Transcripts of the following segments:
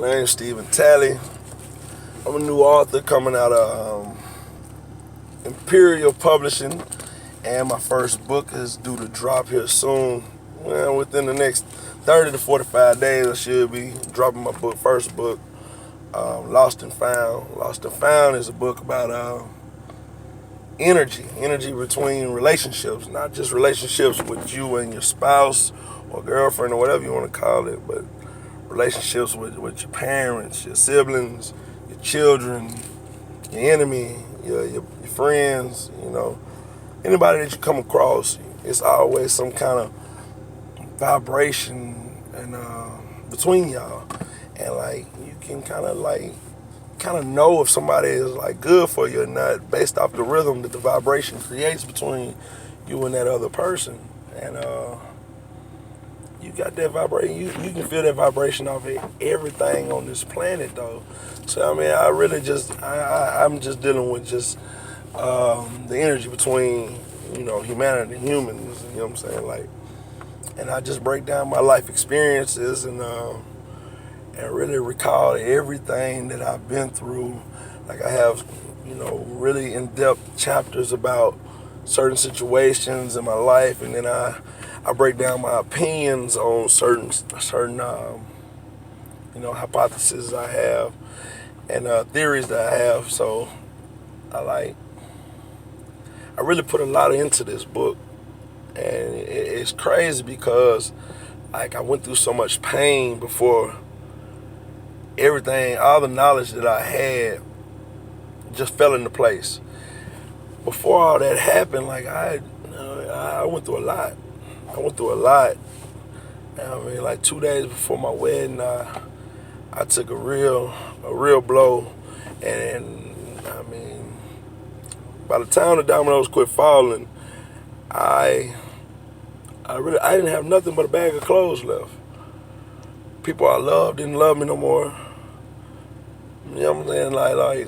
name's Stephen Talley. I'm a new author coming out of Imperial Publishing, and my first book is due to drop here soon. Well, within the next 30 to 45 days, I should be dropping my first book, Lost and Found. Lost and Found is a book about energy between relationships, not just relationships with you and your spouse or girlfriend or whatever you want to call it, but relationships with your parents, your siblings, your children, your enemy, your friends, anybody that you come across. It's always some kind of vibration and between y'all, and like you can kind of know if somebody is like good for you or not based off the rhythm that the vibration creates between you and that other person. And you got that vibration. You can feel that vibration off of everything on this planet, though. So I mean, I really I'm just dealing with just the energy between humanity and humans. You know what I'm saying? Like, and I just break down my life experiences and really recall everything that I've been through. Like I have, really in-depth chapters about certain situations in my life, and then I break down my opinions on certain hypotheses I have and theories that I have. So I really put a lot into this book, and it's crazy because like I went through so much pain before everything, all the knowledge that I had just fell into place. Before all that happened, like I went through a lot. I mean, like 2 days before my wedding, I took a real blow, and I mean, by the time the dominoes quit falling, I didn't have nothing but a bag of clothes left. People I loved didn't love me no more. You know what I'm saying? Like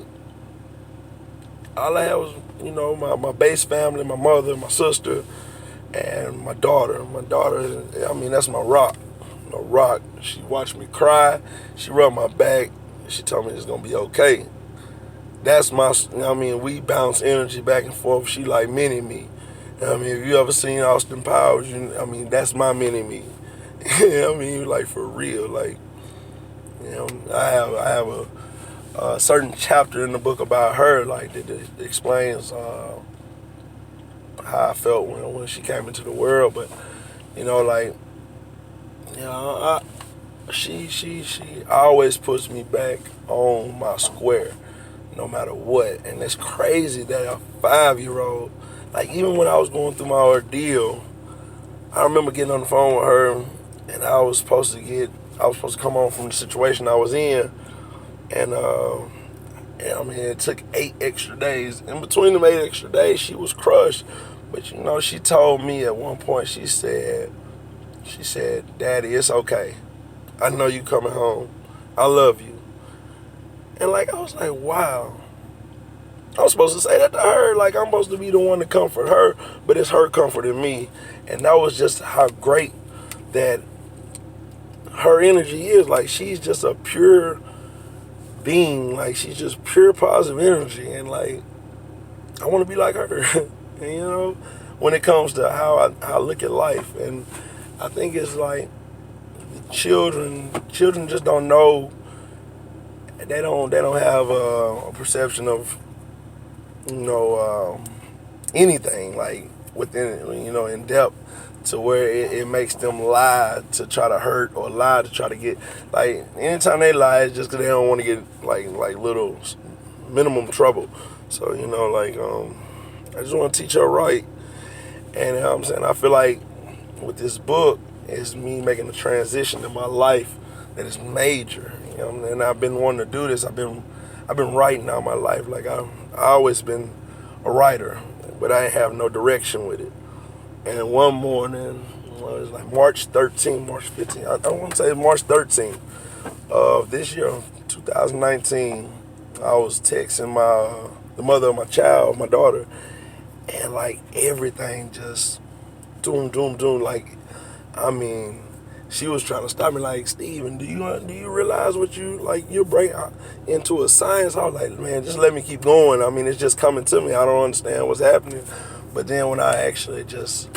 all I had was my base family, my mother, my sister, and my daughter. My daughter, I mean, that's my rock. My rock. She watched me cry. She rubbed my back. She told me it's gonna be okay. That's we bounce energy back and forth. She like mini me. I mean, if you ever seen Austin Powers, that's my mini me. Like for real. Like, I have a certain chapter in the book about her, like that explains how I felt when she came into the world. But she always puts me back on my square, no matter what. And it's crazy that a 5-year-old, like even when I was going through my ordeal, I remember getting on the phone with her, and I was supposed to come home from the situation I was in, and it took 8 extra days. In between them 8 extra days, she was crushed. But she told me at one point, she said, "Daddy, it's okay. I know you coming home. I love you." And like I was like, wow. I was supposed to say that to her, like I'm supposed to be the one to comfort her, but it's her comforting me. And that was just how great that her energy is. Like she's just a pure being. Like she's just pure positive energy, and like I want to be like her. And, when it comes to how I look at life. And I think it's like children just don't know. They don't have a perception of anything like within in depth, to where it makes them lie to try to hurt, or lie to try to get, like anytime they lie, it's just because they don't want to get like little minimum trouble. So I just want to teach her right. And I'm saying, I feel like with this book, it's me making a transition in my life that is major. And I've been wanting to do this. I've been writing all my life. Like I've always been a writer, but I didn't have no direction with it. And one morning, it was like March 13th, March 15th. I want to say March 13th of this year, 2019. I was texting the mother of my child, my daughter, and like everything just doom. Like, I mean, she was trying to stop me, like, Steven, do you realize what you're breaking into a science? I was like, man, just let me keep going. I mean, it's just coming to me. I don't understand what's happening. But then when I actually just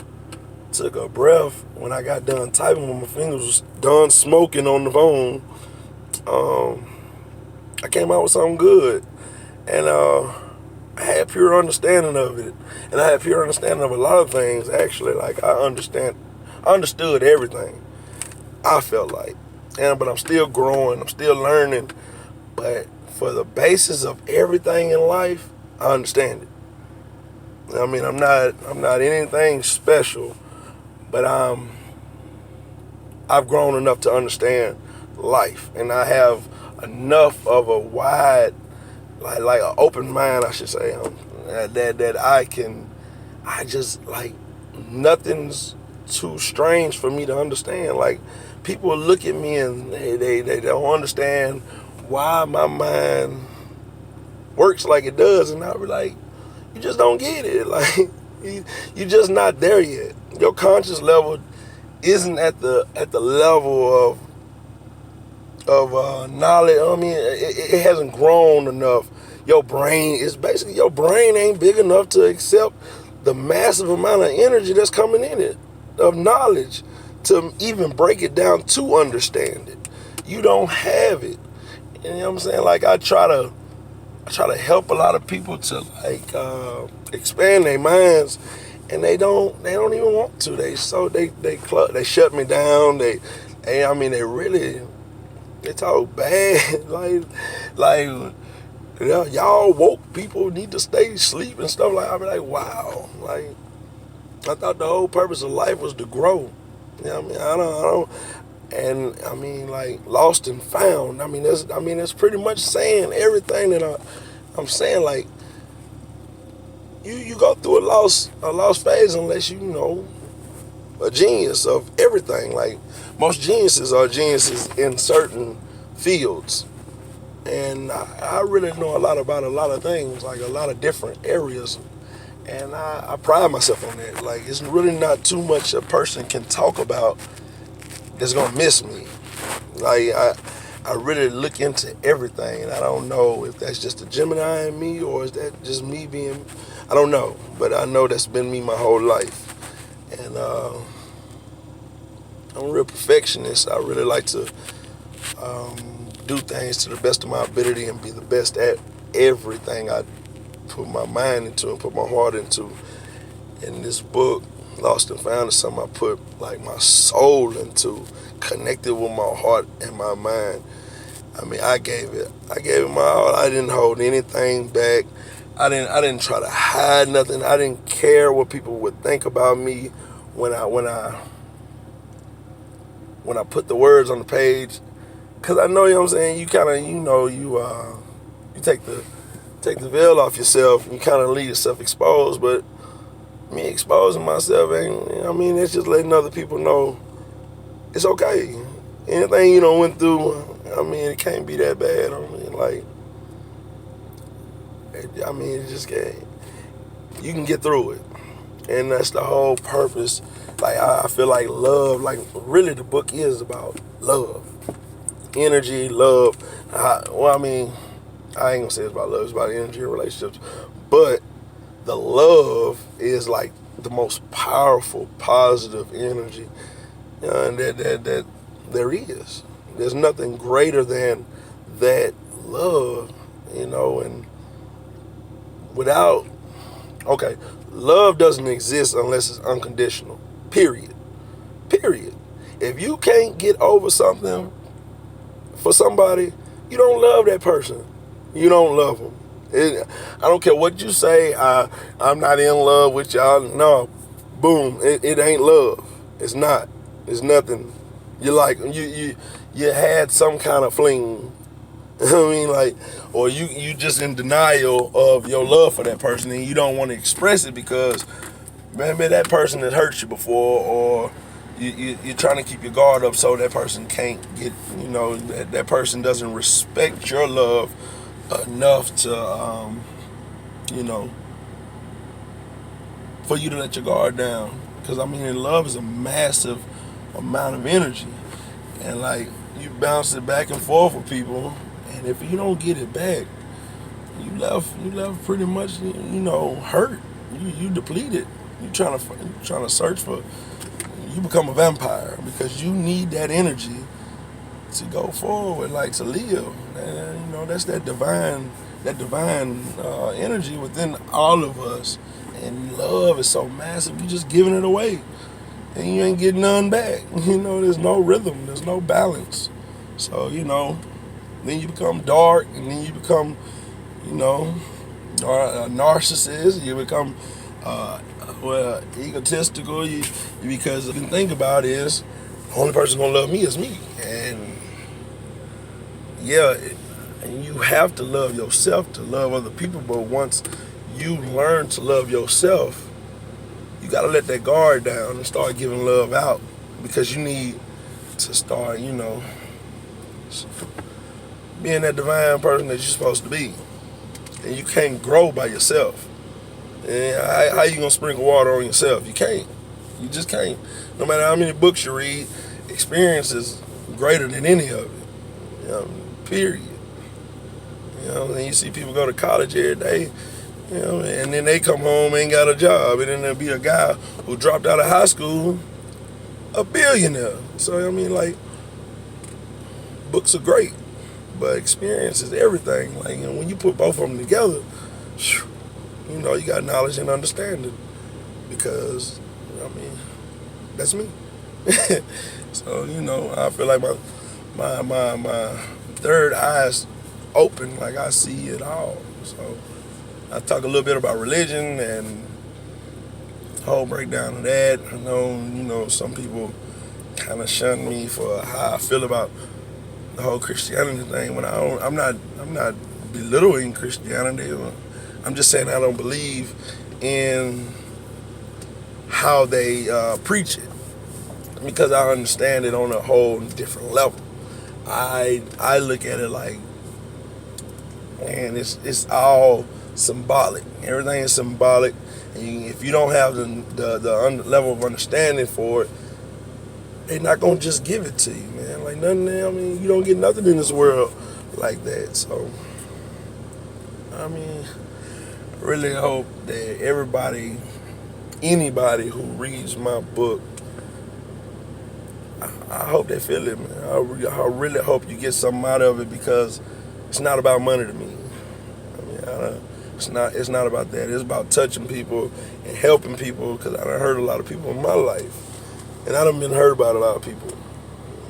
took a breath, when I got done typing, when my fingers was done smoking on the phone, I came out with something good. And I had pure understanding of it. And I had pure understanding of a lot of things, actually. Like, I understood everything, I felt like. But I'm still growing, I'm still learning. But for the basis of everything in life, I understand it. I mean, I'm not anything special, but I've grown enough to understand life, and I have enough of a wide, like an open mind, I should say, that I just, like, nothing's too strange for me to understand. Like, people look at me and they don't understand why my mind works like it does, and I'll be like, you just don't get it. Like, you're just not there yet. Your conscious level isn't at the level of knowledge. I mean, it hasn't grown enough. Your brain ain't big enough to accept the massive amount of energy that's coming in it, of knowledge, to even break it down to understand it. You don't have it. You know what I'm saying? Like, I try to help a lot of people to, like, expand their minds, and they don't even want to. They shut me down. They talk bad. like y'all woke people need to stay asleep and stuff like that. I be like, wow. Like, I thought the whole purpose of life was to grow. You know what I mean? I don't. And I mean, like, lost and found. I mean, it's pretty much saying everything that I'm saying. Like, you go through a lost phase unless you know a genius of everything. Like, most geniuses are geniuses in certain fields, and I really know a lot about a lot of things, like a lot of different areas, and I pride myself on that. Like, it's really not too much a person can talk about that's gonna miss me. Like, I really look into everything, and I don't know if that's just a Gemini in me, or is that just me being, I don't know, but I know that's been me my whole life. And I'm a real perfectionist. I really like to do things to the best of my ability and be the best at everything I put my mind into and put my heart into. In this book, Lost and Found, is something I put, like, my soul into, connected with my heart and my mind. I mean, I gave it my all. I didn't hold anything back. I didn't try to hide nothing. I didn't care what people would think about me when I put the words on the page, cause I know, you know what I'm saying, you kind of, you take the veil off yourself, and you kind of leave yourself exposed. But me exposing myself ain't, I mean, it's just letting other people know it's okay. Anything you done went through, I mean, it can't be that bad. It just can't. You can get through it, and that's the whole purpose. Like, I feel like love, like, really the book is about love, energy, love. I ain't gonna say it's about love. It's about energy and relationships, but the love is, like, the most powerful, positive energy that there is. There's nothing greater than that love, and love doesn't exist unless it's unconditional. Period. If you can't get over something for somebody, you don't love that person. You don't love them. I don't care what you say. I'm not in love with y'all. No, boom. It ain't love. It's not. It's nothing. You like you had some kind of fling. I mean, like, or you just in denial of your love for that person, and you don't want to express it because maybe that person has hurt you before, or you're trying to keep your guard up so that person can't get, that person doesn't respect your love enough to, for you to let your guard down. Because, I mean, love is a massive amount of energy. and like you bounce it back and forth with people, and if you don't get it back, you left pretty much hurt. You depleted. You trying to search for. You become a vampire because you need that energy to go forward, like to live. And that's that divine energy within all of us. And love is so massive. You just giving it away, and you ain't getting none back. There's no rhythm. There's no balance. So then you become dark, and then you become a narcissist. You become egotistical. Because the thing about it is, the only person gonna love me is me, and yeah, and you have to love yourself to love other people. But once you learn to love yourself, you gotta let that guard down and start giving love out, because you need to start, being that divine person that you're supposed to be. And you can't grow by yourself. And how you gonna sprinkle water on yourself? You can't. You just can't. No matter how many books you read, experience is greater than any of it. Period. And you see people go to college every day, and then they come home ain't got a job, and then there'll be a guy who dropped out of high school, a billionaire. So like, books are great, but experience is everything. Like, when you put both of them together, you got knowledge and understanding. Because that's me. So I feel like my third eye's open, like I see it all. So I talk a little bit about religion and the whole breakdown of that. I know some people kind of shun me for how I feel about the whole Christianity thing. When I'm not belittling Christianity. I'm just saying I don't believe in how they preach it, because I understand it on a whole different level. I look at it like, man, it's all symbolic. Everything is symbolic, and if you don't have the level of understanding for it, they're not gonna just give it to you, man. Like nothing. You don't get nothing in this world like that. So, I really hope that anybody who reads my book, I hope they feel it, man. I really hope you get something out of it, because it's not about money to me. It's not about that. It's about touching people and helping people, because I done hurt a lot of people in my life, and I done been hurt by a lot of people.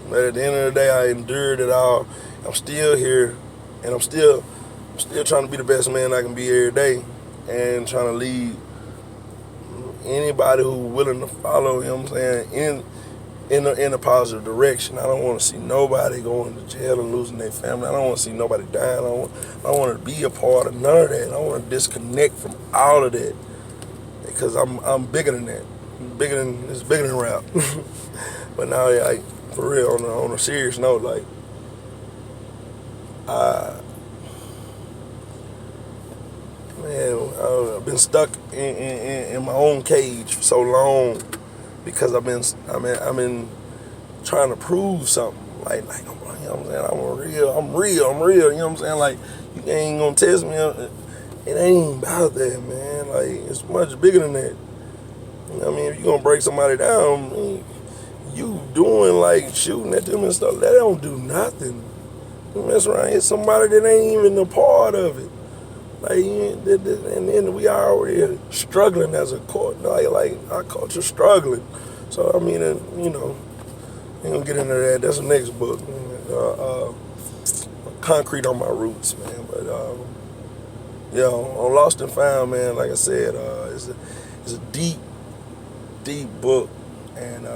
But at the end of the day, I endured it all. I'm still here, and I'm still trying to be the best man I can be every day, and trying to lead anybody who's willing to follow, in a positive direction. I don't want to see nobody going to jail and losing their family. I don't want to see nobody dying. I don't want to be a part of none of that. I want to disconnect from all of that, because I'm bigger than that. It's bigger than rap. But now, like, for real, on a serious note, like, man, I've been stuck in my own cage for so long, because I've been trying to prove something. Like, you know what I'm saying? I'm real. You know what I'm saying? Like, you ain't gonna test me. It ain't about that, man. Like, it's much bigger than that. If you gonna break somebody down, you doing like shooting at them and stuff, that don't do nothing. You mess around, hit somebody that ain't even a part of it. Like, and then we are already struggling as a culture. Like our culture's struggling. So ain't gonna get into that. That's the next book. Concrete on My Roots, man. But on Lost and Found, man. Like I said, it's a deep book, and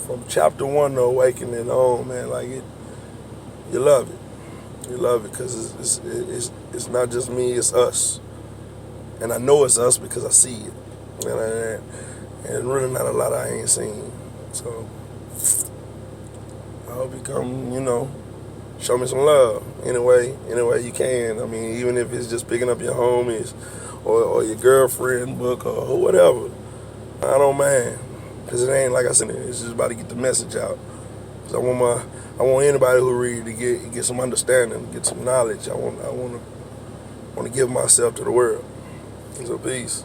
from chapter 1 to Awakening on, man, like you love it. You love it, because it's not just me, it's us. And I know it's us because I see it. And really not a lot I ain't seen. So I hope you come, show me some love any way you can. Even if it's just picking up your homies or your girlfriend book or whatever. I don't mind. Because it ain't, like I said, it's just about to get the message out. Cause I want anybody who read to get some understanding, get some knowledge. I want to give myself to the world. So peace.